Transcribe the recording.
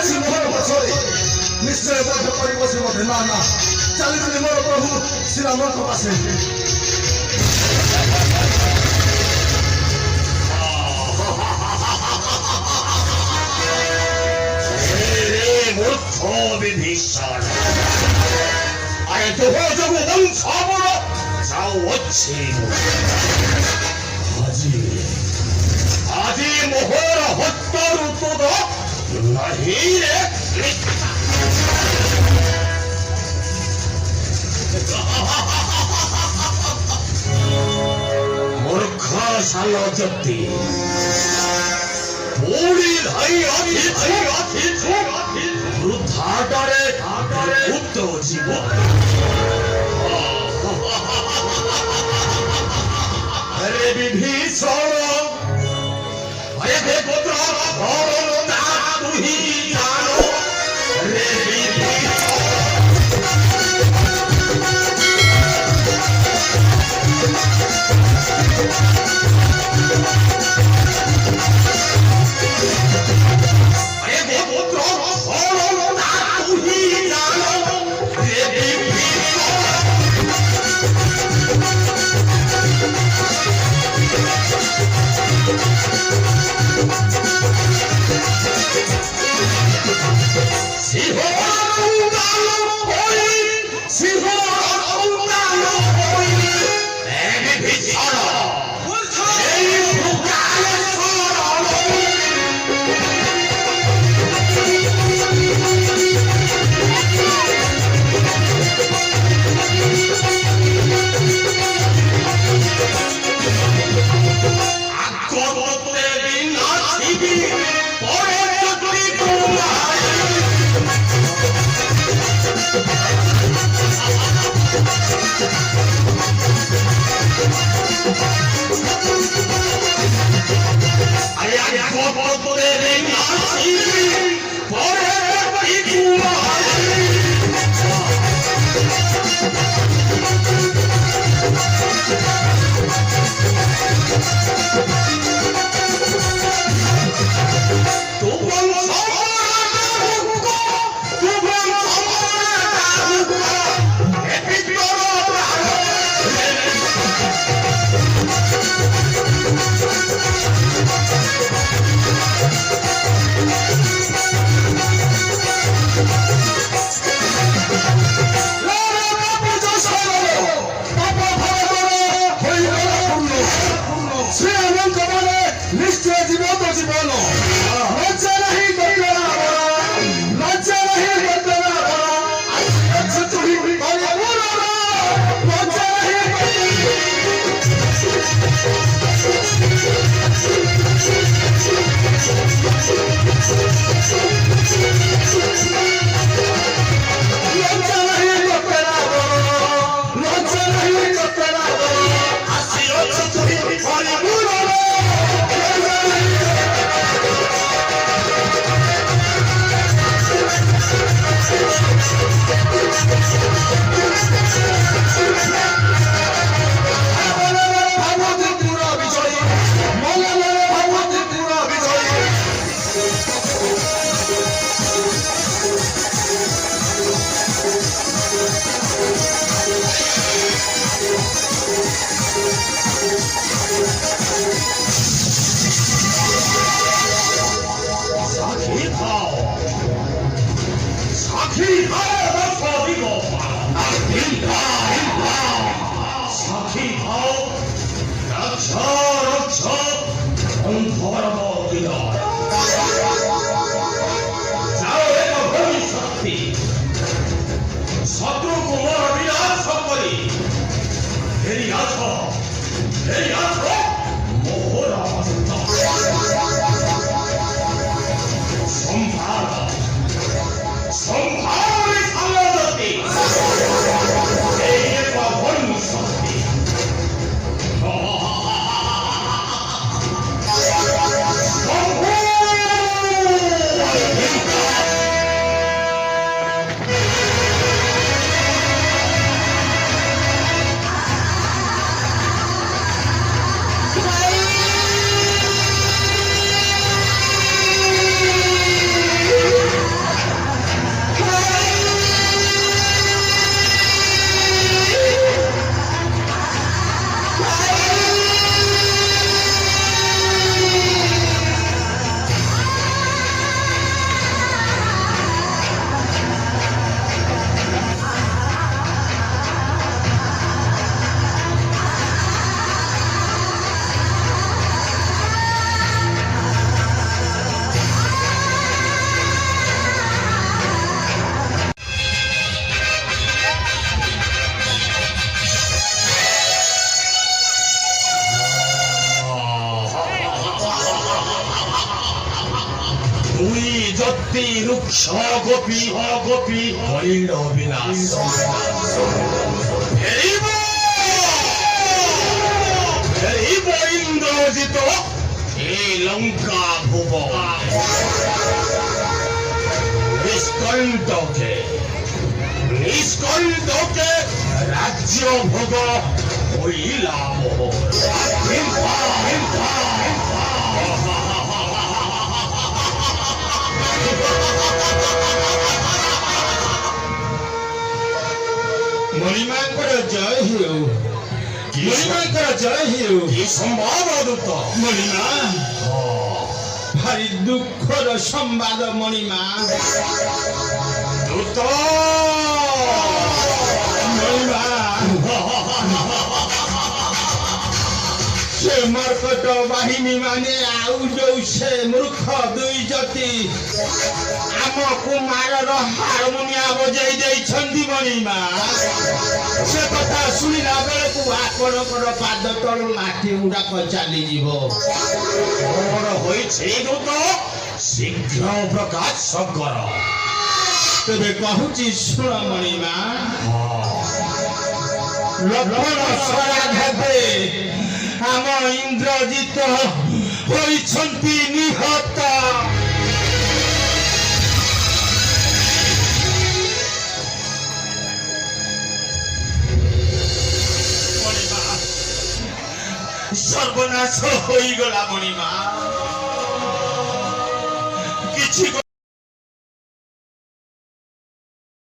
ଅଛି ମୋହର ପଛରେ ନିଶ୍ଚୟ ମଧ୍ୟ କରିବ ସେ ମଧ୍ୟ ନା ନା ଚାଲିଥିଲି ମୋର ପ୍ରଭୁ ଶ୍ରୀରାମଙ୍କ ପାଶେ মূর্খ বিভীষণ আরে তোহ যোগু বংশাবল যাও হচ্ছে আজি মোহর হত্যার উত্তর নাহি রে মূর্খ সাল যতি পুরি ধাই আছি বৃদ্ধাটারে উত্ত জীব আরে বিভীষণ আরে বেগোত্র ভরণ না তুহি জানো রে অতি রুক্ষ গোপী গোপী হরিণ বিনাশ ফেরিব ফেরিব ইন্দ্রজিত এই লঙ্কা ভুব নিষ্কণ্টকে নিষ্কণ্টকে রাজ্য ভোগ হইলাম মণিমাଙ୍କର ଜୟ ହେଉ ମଣିମାଙ୍କର ଜୟ ହେଉ কি সম্ভব অদূত ମଣିମା ଭାରି ଦୁଃଖର ସମ୍ବାଦ ମଣିମା দূত ମଣିମା ସେ ମର୍କଟ ବାହିନୀ ମାନେ ଆଉ ଯୋଉ ସେ ମୂର୍ଖ ଦୁଇ ଜତି ଆମ କୁମାରର ହାରମୋନିଆ ବଜାଇ ଦେଇଛନ୍ତି ମଣିମା ସେ କଥା ଶୁଣିଲା ବେଳକୁ ଆପଣଙ୍କର ପାଦ ତଳୁ ମାଟି ଗୁଡାକ ଚାଲିଯିବ ମୋର ହୋଇଛି ଦୂତ ଶୀଘ୍ର ପ୍ରକାଶ କର ତେବେ କହୁଛି ଶୁଣ ମଣିମା ଲକ୍ଷ୍ମଣ ସରାଘାତେ ଆମ ଇନ୍ଦ୍ରଜିତ ହୋଇଛନ୍ତି ନିହତ ସର୍ବନାଶ ହୋଇଗଲା ମଣିମା କିଛି